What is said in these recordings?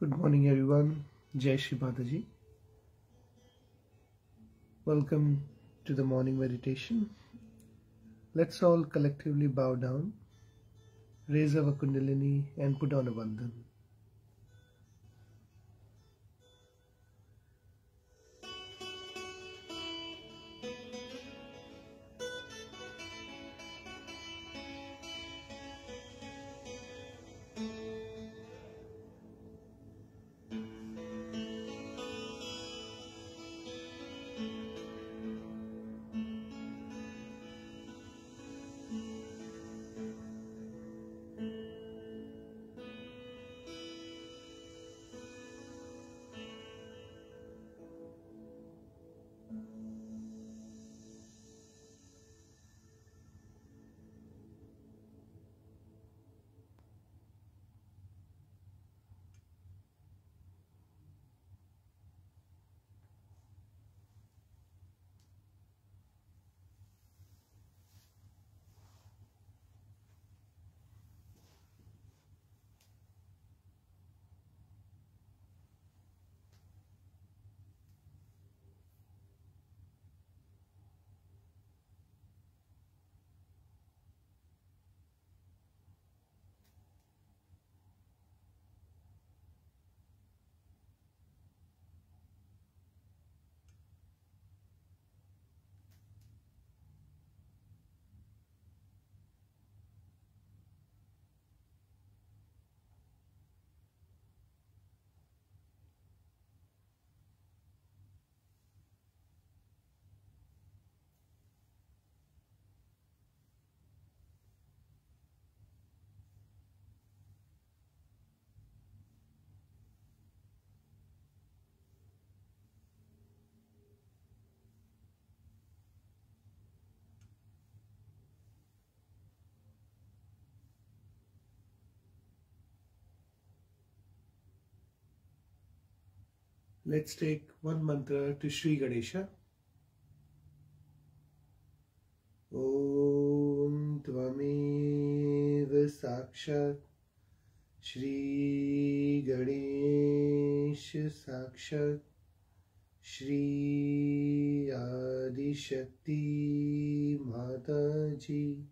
Good morning, everyone. Shri Mataji. Welcome to the morning meditation. Let's all collectively bow down, raise our Kundalini, and put on a Bandhan. Let's take one mantra to Shri Ganesha. Om Tvameva Sakshat Shri Ganesha Sakshat Shri Adi Shakti Mataji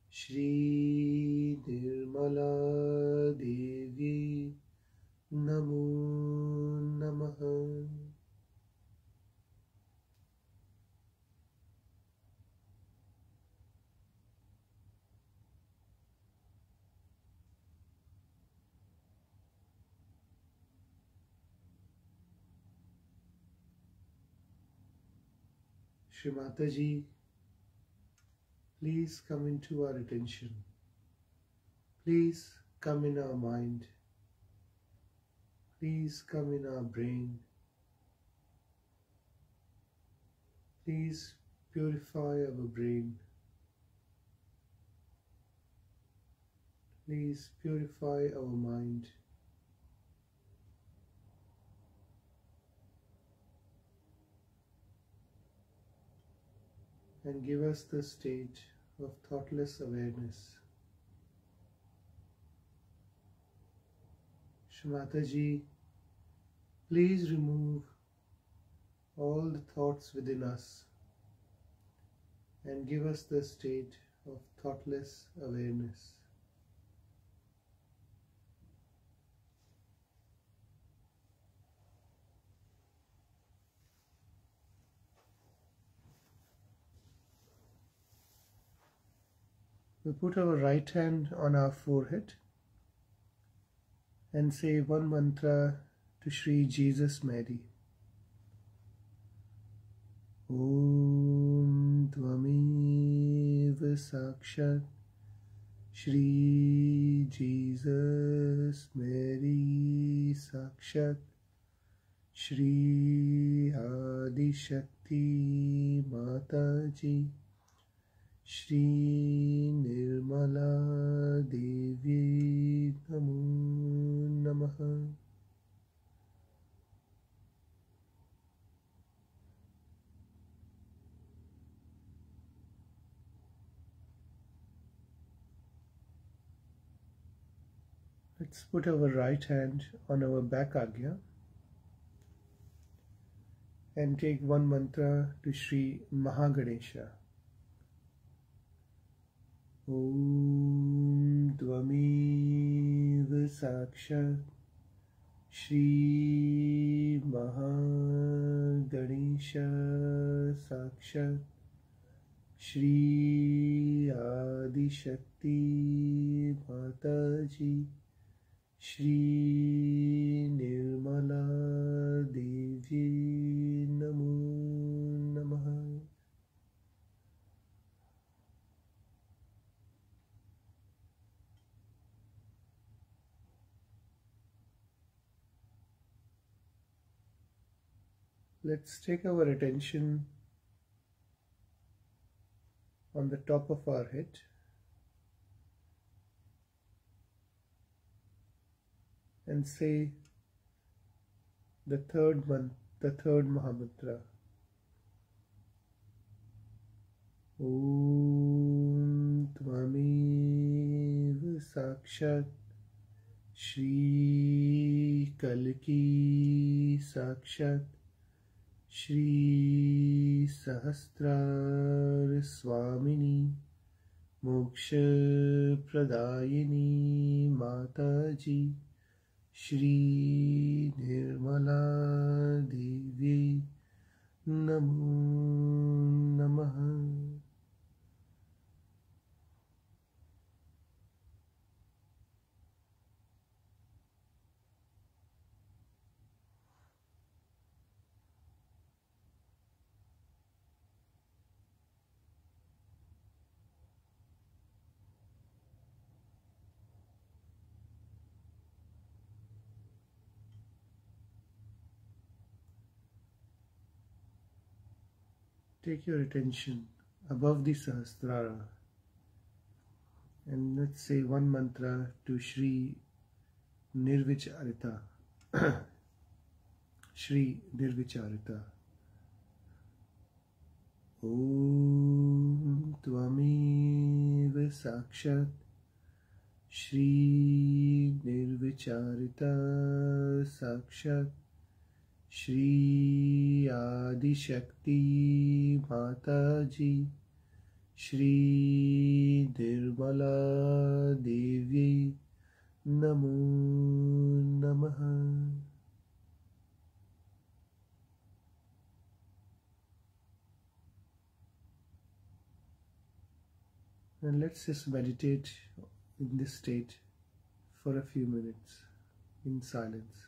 Shri Nirmala Devi Namo Namaha. Shri Mataji, please come into our attention. Please come in our mind. Please come in our brain. Please purify our brain. Please purify our mind. And give us the state of thoughtless awareness. Shri Mataji, please remove all the thoughts within us and give us the state of thoughtless awareness. We put our right hand on our forehead and say one mantra to Shri Jesus Mary. Om Tvameva Sakshat Shri Jesus Mary Sakshat Shri Adi Shakti Mataji Shri Nirmala Devi Namo Namaha. Let's put our right hand on our back agya and take one mantra to Shri Mahaganesha. Om Tvamev Sakshat Shri Mahaganesha Sakshat Shri Adi Shakti Mataji Shri Nirmala Devi Namo Namaha. Let's take our attention on the top of our head and say the third Mahamantra. Om Tvamev Sakshat Shri Kalki Sakshat Shri Sahasrar Swamini Moksha Pradayini Mataji Shri Nirmala Devi Namo Namaha. Take your attention above the Sahasrara and let's say one mantra to Shri Nirvicharita. Shri Nirvicharita. Om Tvamev Sakshat Shri Nirvicharita Sakshat Shri Adi Shakti Mataji Shri Nirmala Devi Namo Namaha. And let's just meditate in this state for a few minutes in silence.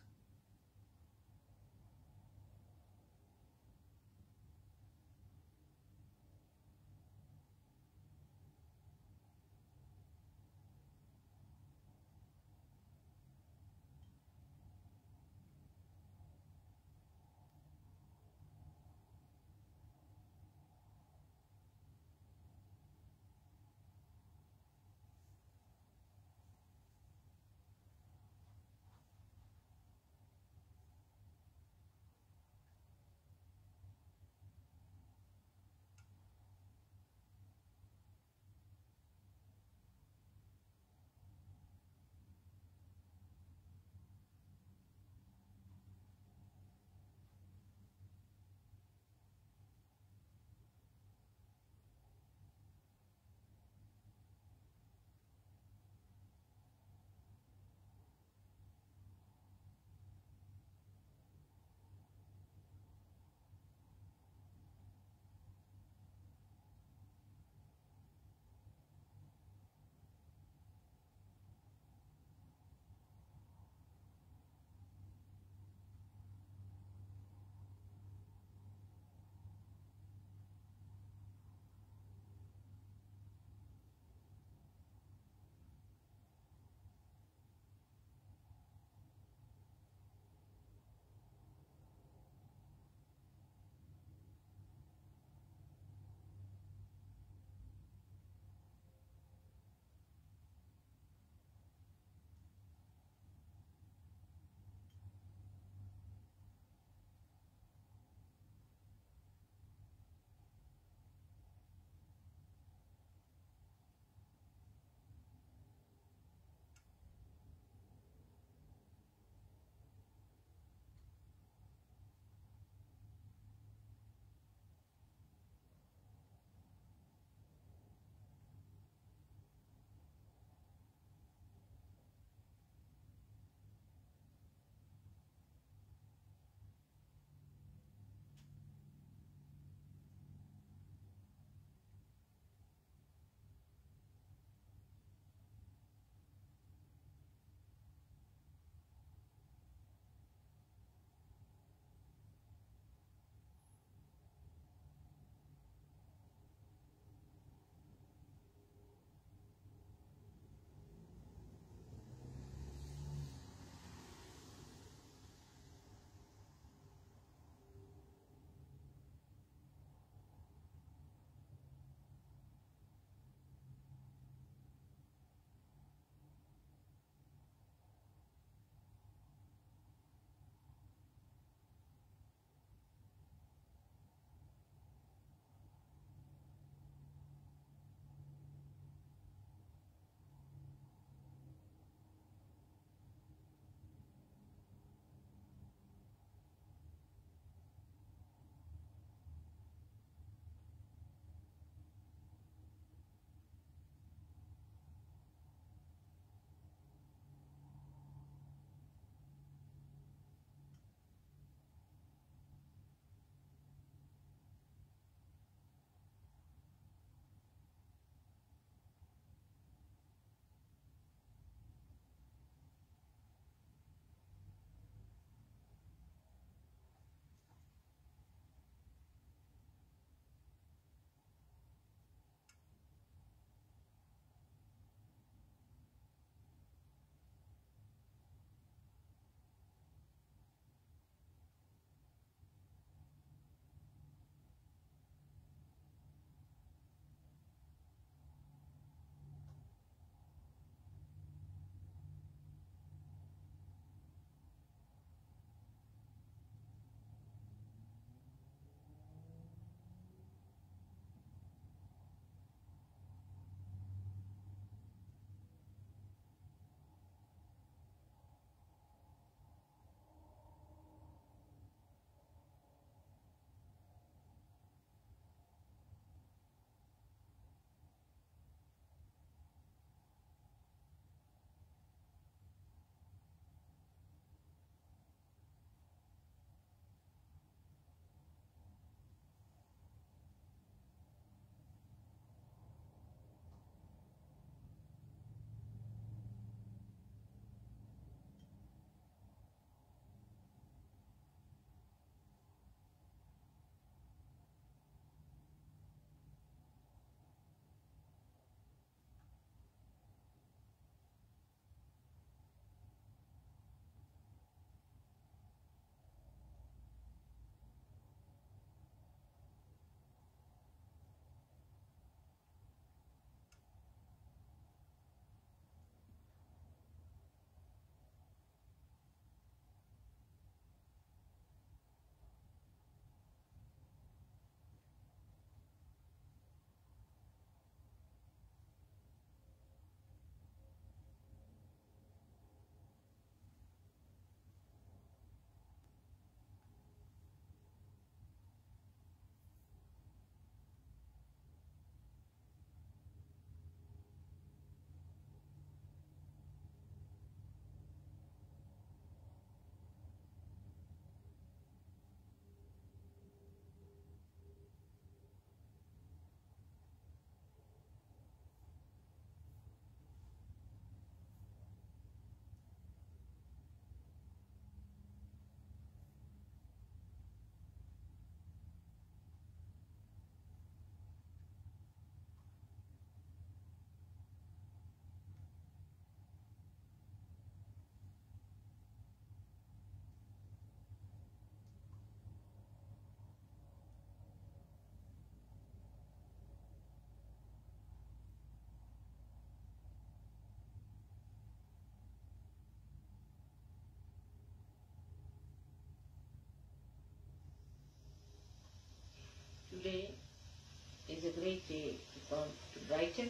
always they come to Brighton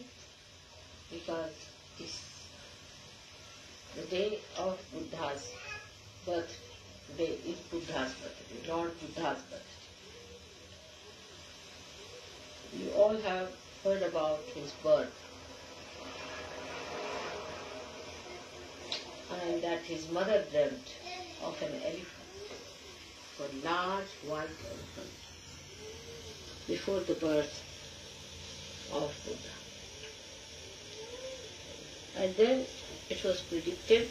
because this the day of Buddha's birthday is Buddha's birthday, Lord Buddha's birthday. You all have heard about his birth and that his mother dreamt of an elephant, a large white elephant, before the birth of Buddha. And then it was predicted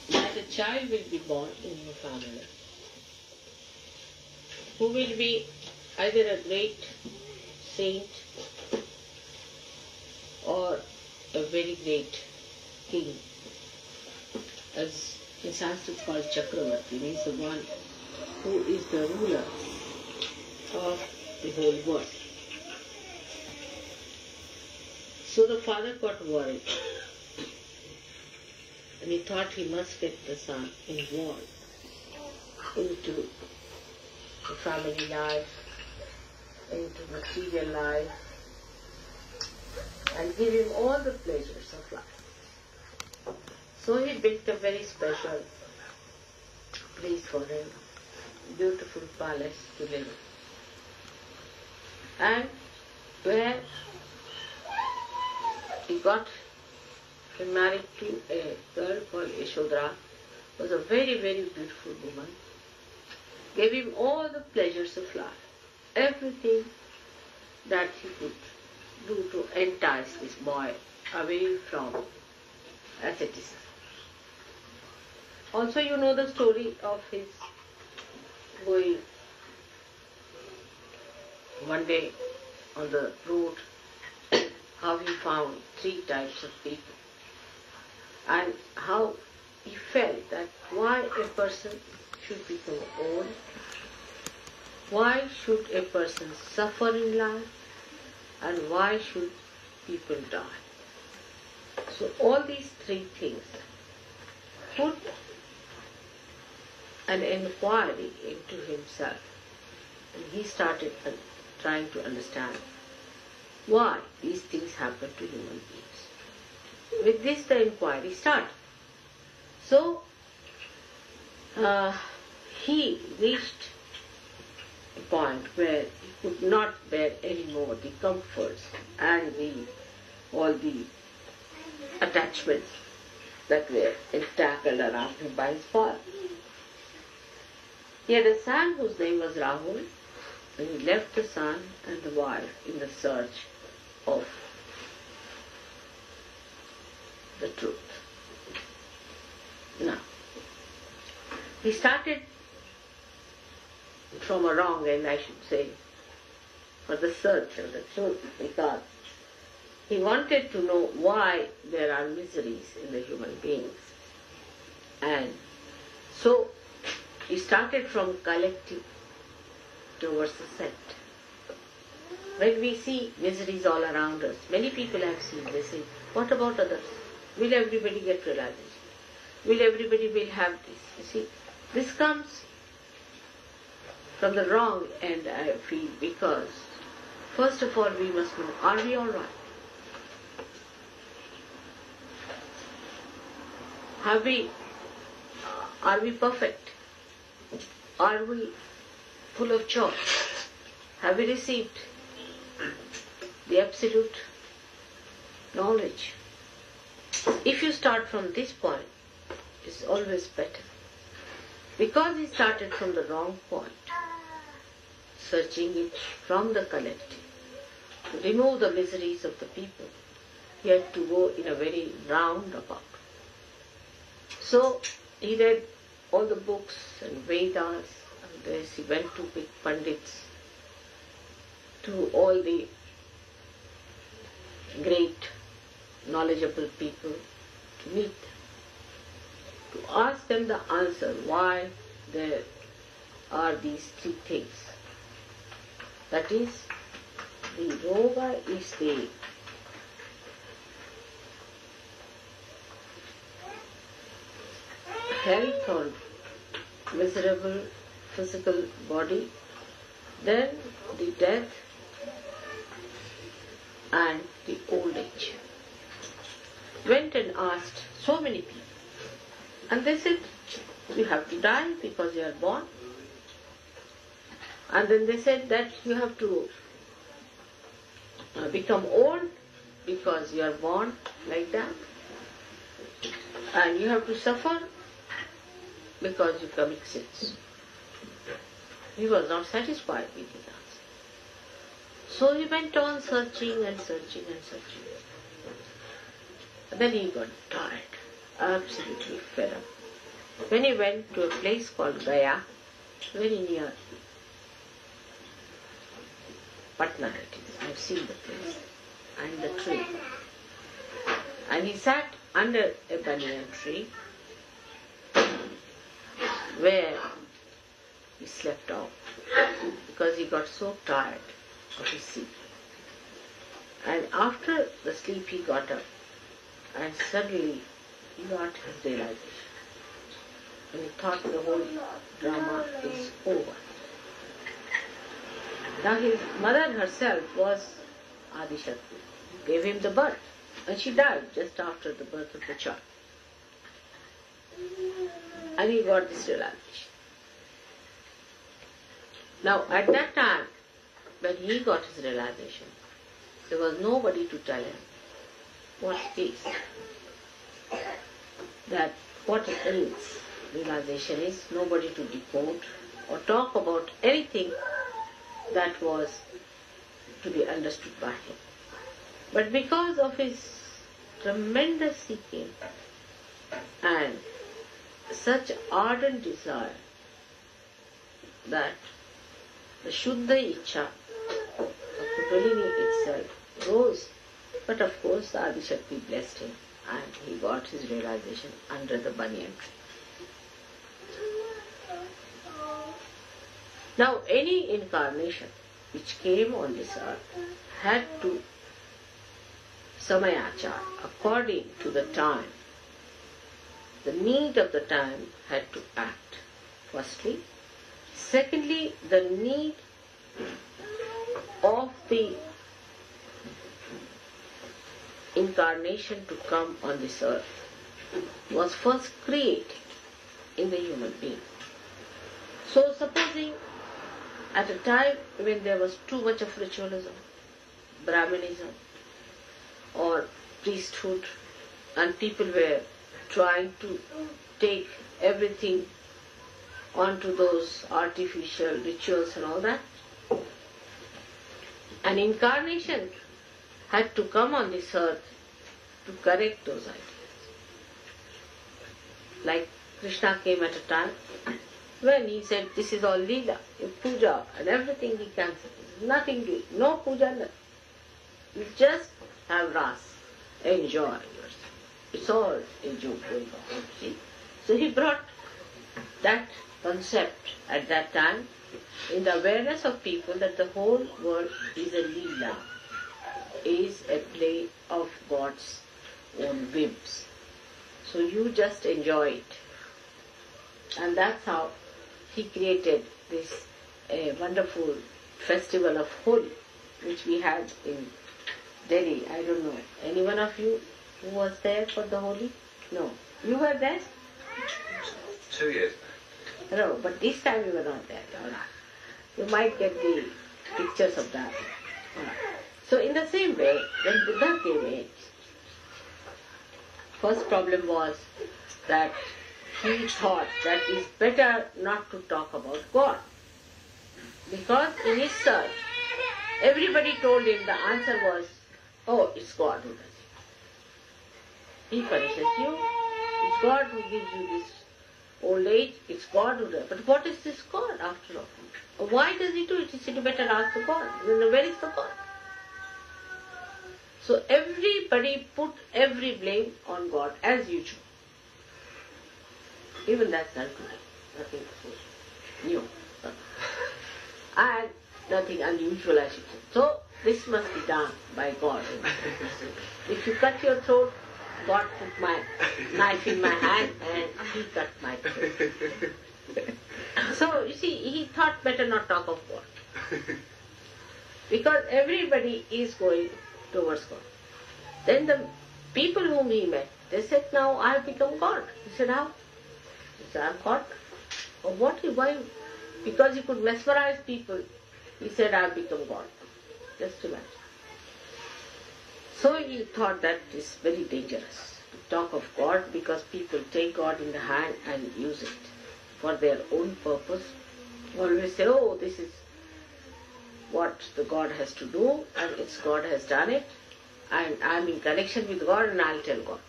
that a child will be born in your family who will be either a great saint or a very great king, as in Sanskrit called Chakravarti, means the one who is the ruler of the whole world. So the father got worried and he thought he must get the son involved into the family life, into material life, and give him all the pleasures of life. So he built a very special place for him, beautiful palace to live in. And where he got married to a girl called Yashodhara, was a very, very beautiful woman, gave him all the pleasures of life, everything that he could do to entice this boy away from asceticism. Also, you know the story of his going one day on the road, how he found 3 types of people, and how he felt that why a person should become old, why should a person suffer in life, and why should people die. So all these 3 things put an inquiry into himself, and he started trying to understand why these things happen to human beings. With this the inquiry started. So he reached a point where he could not bear any more the comforts and all the attachments that were entangled around him by his father. He had a son whose name was Rahul, and he left the son and the wife in the search of the truth. Now, he started from a wrong end, I should say, for the search of the truth, because he wanted to know why there are miseries in the human beings. And so he started from collective towards the set. When we see miseries all around us, many people have seen, they say, what about others? Will everybody get realization? Will everybody will have this? You see, this comes from the wrong end, I feel, because first of all we must know, are we all right? Are we perfect? Are we full of joy? Have we received the absolute knowledge? If you start from this point, it's always better. Because he started from the wrong point, searching it from the collective, to remove the miseries of the people, he had to go in a very roundabout. So he read all the books and Vedas, and this he went to big pandits, to all the great knowledgeable people, to meet them, to ask them the answer why there are these 3 things. That is, the yoga is the health or miserable physical body, then the death and the old age. Went and asked so many people. And they said, you have to die because you are born. And then they said that you have to become old because you are born like that. And you have to suffer because you commit sins. He was not satisfied with his answer. So he went on searching and searching and searching. Then he got tired, absolutely fed up. When he went to a place called Gaya, very near Patna it is, I have seen the place, and the tree. And he sat under a banyan tree where he slept off because he got so tired of his sleep. And after the sleep he got up and suddenly he got his realization. And he thought the whole drama is over. Now his mother herself was Adi Shakti, gave him the birth, and she died just after the birth of the child. And he got this realization. Now at that time, when he got his realization, there was nobody to tell him what it is, that what it means. Realization is nobody to decode or talk about anything that was to be understood by him. But because of his tremendous seeking and such ardent desire that the Shuddha Ichha, the Kundalini itself, rose. But of course the Adi Shakti blessed him and he got his realization under the banyan tree. Now any incarnation which came on this earth had to samayachar, according to the time, the need of the time had to act, firstly. Secondly, the need of the incarnation to come on this earth was first created in the human being. So supposing at a time when there was too much of ritualism, Brahmanism or priesthood, and people were trying to take everything onto those artificial rituals and all that, an incarnation had to come on this earth to correct those ideas. Like Krishna came at a time when he said, this is all Leela, puja and everything he cancelled. Nothing to it, no puja, nothing. You just have ras, enjoy yourself. It's all a joke going on, see. So he brought that concept at that time in the awareness of people that the whole world is a Leela, is a play of God's own whims. So you just enjoy it. And that's how he created this wonderful festival of Holi, which we had in Delhi. I don't know, any one of you who was there for the Holi? No. You were there? 2 years. No, but this time you were not there. You might get the pictures of that. So in the same way, when Buddha came in, first problem was that he thought that it's better not to talk about God. Because in his search, everybody told him the answer was, oh, it's God who does it. He punishes you, it's God who gives you this old age, it's God who does it. But what is this God after all? Why does he do it? He said, better ask the God. Then where is the God? So everybody put every blame on God as usual. Even that's done today. Nothing new. And nothing unusual as you said. So this must be done by God. If you cut your throat, God put my knife in my hand and he cut my throat. So you see, he thought better not talk of God. Because everybody is going towards God. Then the people whom he met, they said, now I have become God. He said, how? He said, I am God. Or what? Why? Because he could mesmerize people. He said, I have become God. Just imagine. So he thought that is very dangerous to talk of God, because people take God in the hand and use it for their own purpose. Always say, oh, this is what the God has to do, and it's God has done it, and I'm in connection with God and I'll tell God.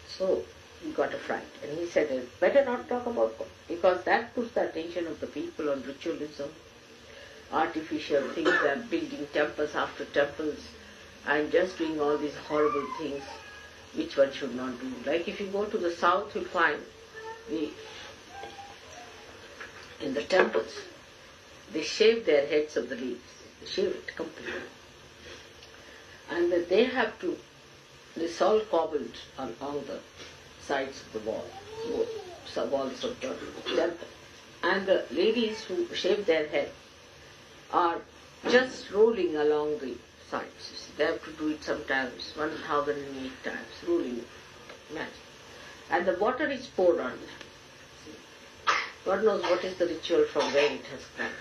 So he got a fright, and he said, better not talk about God, because that puts the attention of the people on ritualism, artificial things. They are building temples after temples and just doing all these horrible things which one should not do. Like if you go to the south, you'll find in the temples, they shave their heads of the leaves. They shave it completely. And that they have to, it's all cobbled along the sides of the wall, both walls of the temple. And the ladies who shave their head are just rolling along the sides. They have to do it sometimes 1008 times, rolling. Imagine. And the water is poured on them. God knows what is the ritual from where it has come.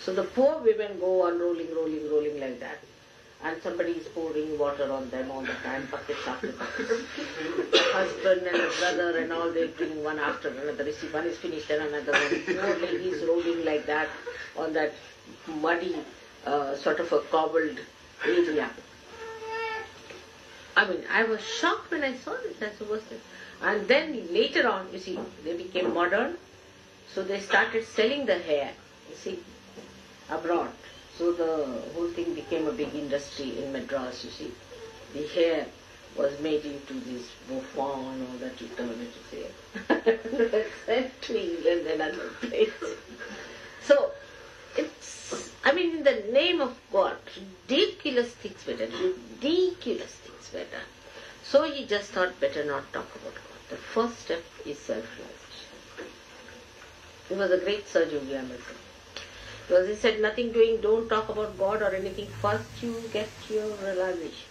So the poor women go on rolling like that. And somebody is pouring water on them all the time, buckets after buckets. The husband and the brother and all, they bring one after another. You see, one is finished and another one. Poor ladies rolling like that on that muddy, sort of a cobbled area. I mean, I was shocked when I saw this. That's the worst thing. And then later on, you see, they became modern. So they started selling the hair, you see, abroad. So the whole thing became a big industry in Madras, you see. The hair was made into this bouffant or that you turn it, you see. Sent to England and other places. So, it's, I mean, in the name of God, ridiculous things were done. Ridiculous things were done. So he just thought, better not talk about God. The first step is self-realization. He was a great Sahaja Amazon. Because he said, nothing doing, don't talk about God or anything. First you get your realization.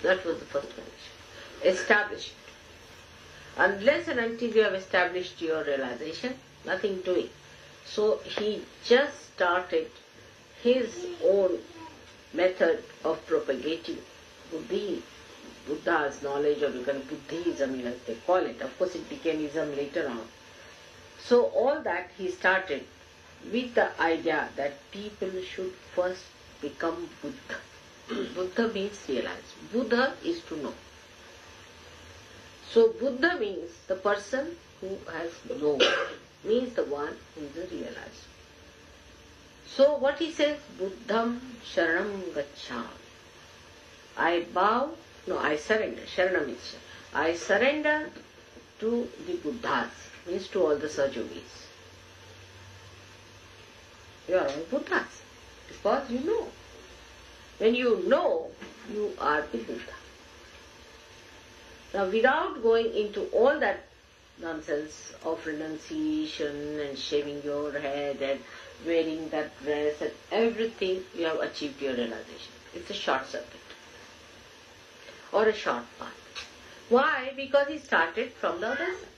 That was the first condition. Establish it. Unless and until you have established your realization, nothing doing. So he just started his own method of propagating Buddha's knowledge, or you can Buddhism, as they call it. Of course it became Ism later on. So all that he started with the idea that people should first become Buddha. Buddha means realize. Buddha is to know. So Buddha means the person who has known, means the one who is a realizer. So what he says, Buddham Sharanam Gacchami. I surrender. Sharanam means I surrender to the Buddhas, means to all the Sahajogis. You are all Buddhas, because you know. When you know, you are the Buddha. Now without going into all that nonsense of renunciation and shaving your head and wearing that dress and everything, you have achieved your realization. It's a short circuit or a short path. Why? Because he started from the other side.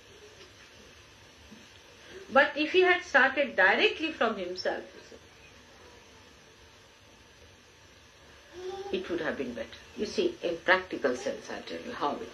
But if he had started directly from himself, it would have been better. You see, in practical sense, I'll tell you how it is.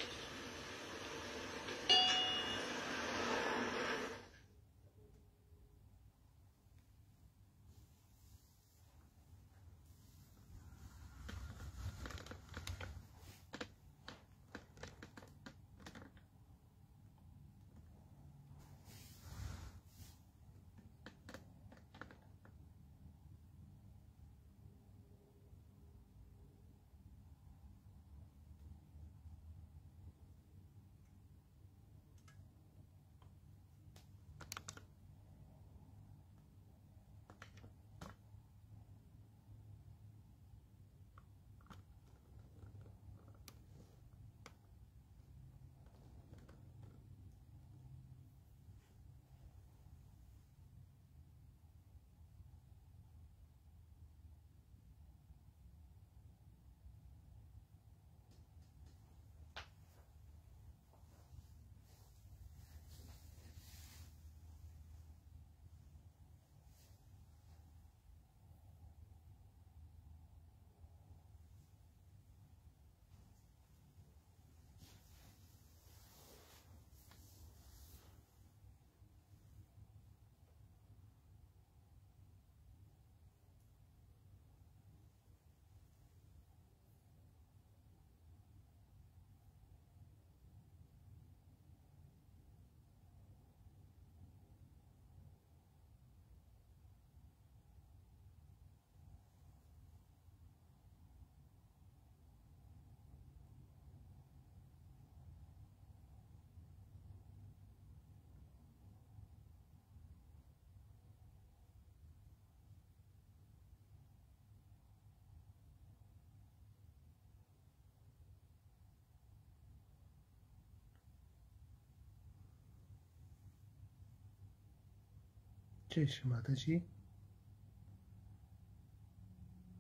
Shri Mataji.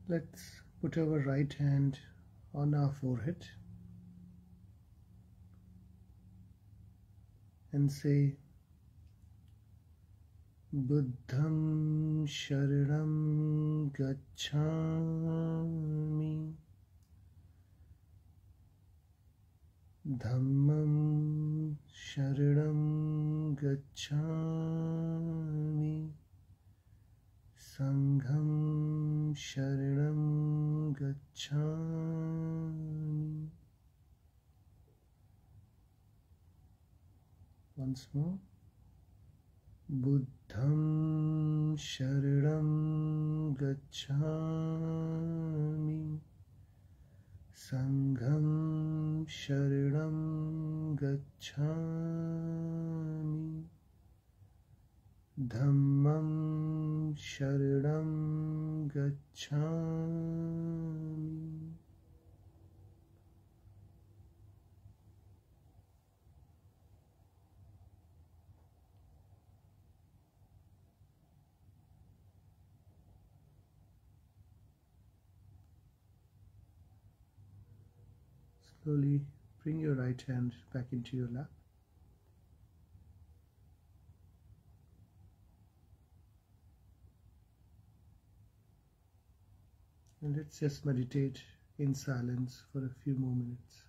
Let's put our right hand on our forehead and say, Buddham Sharanam Gacchami, Dhammam Sharanam Gacchami, Sangham Sharanam Gacchami. Once more. Buddham Sharanam Gacchami, Sangham Sharanam Gacchami, Dhammam Sharanam Gacchami. Slowly bring your right hand back into your lap. And let's just meditate in silence for a few more minutes.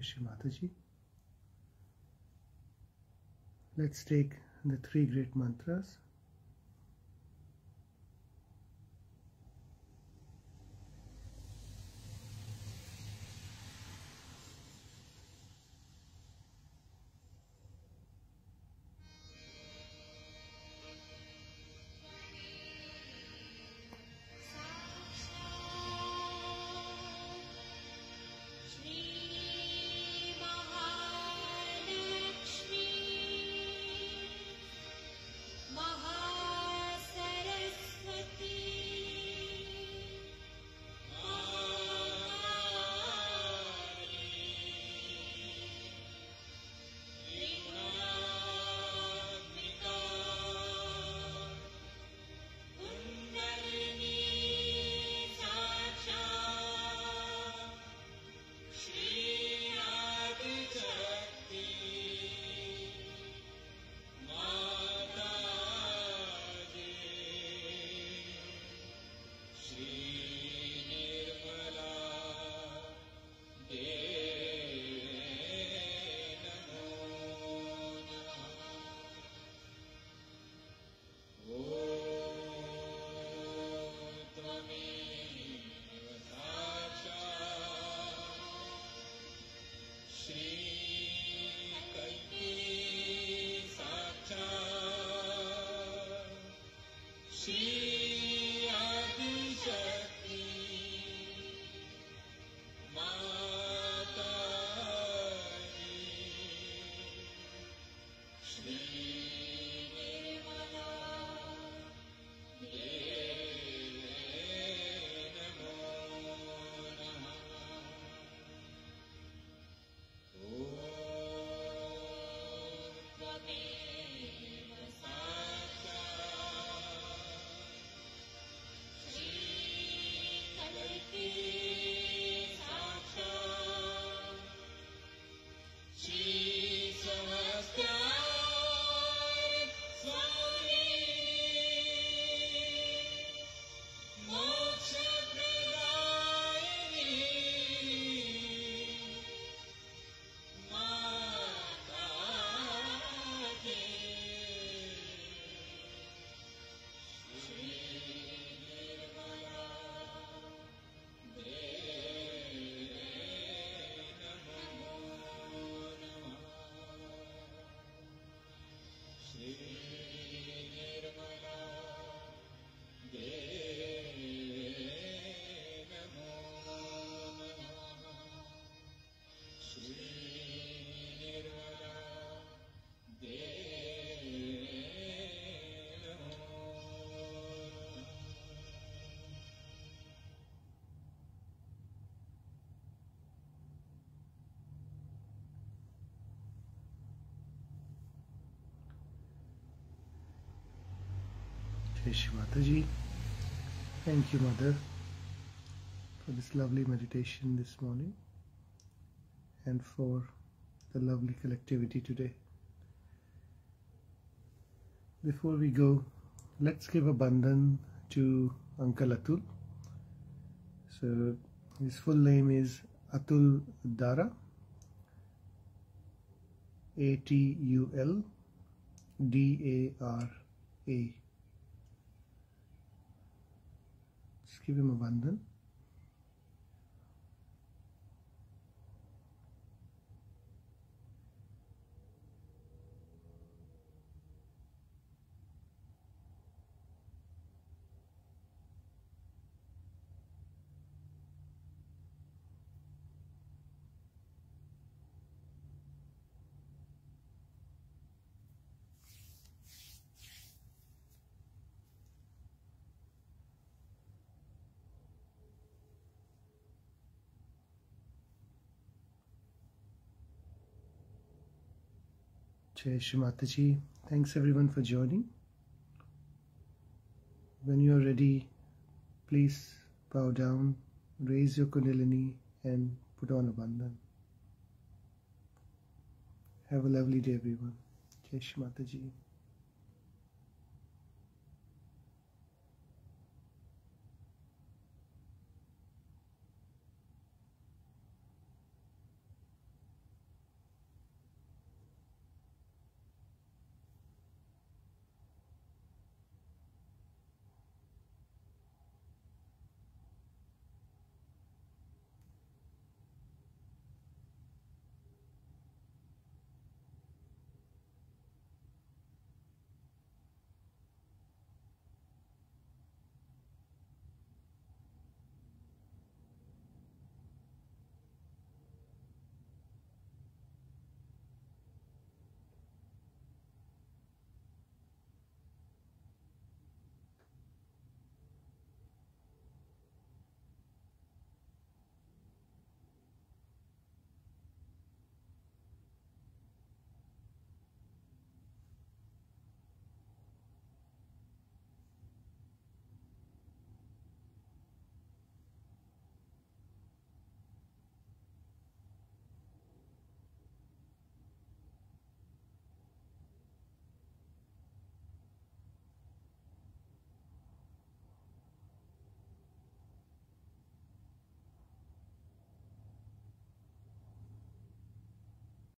Shri Mataji. Let's take the three great mantras. Shri Shri Mataji. Thank you, Mother, for this lovely meditation this morning and for the lovely collectivity today. Before we go, let's give a bandhan to Uncle Atul. So his full name is Atul Dara, ATUL DARA. Let's give him a bandhan. Shri Mataji. Thanks everyone for joining. When you are ready, please bow down, raise your Kundalini and put on a bandhan. Have a lovely day everyone. Shri Mataji.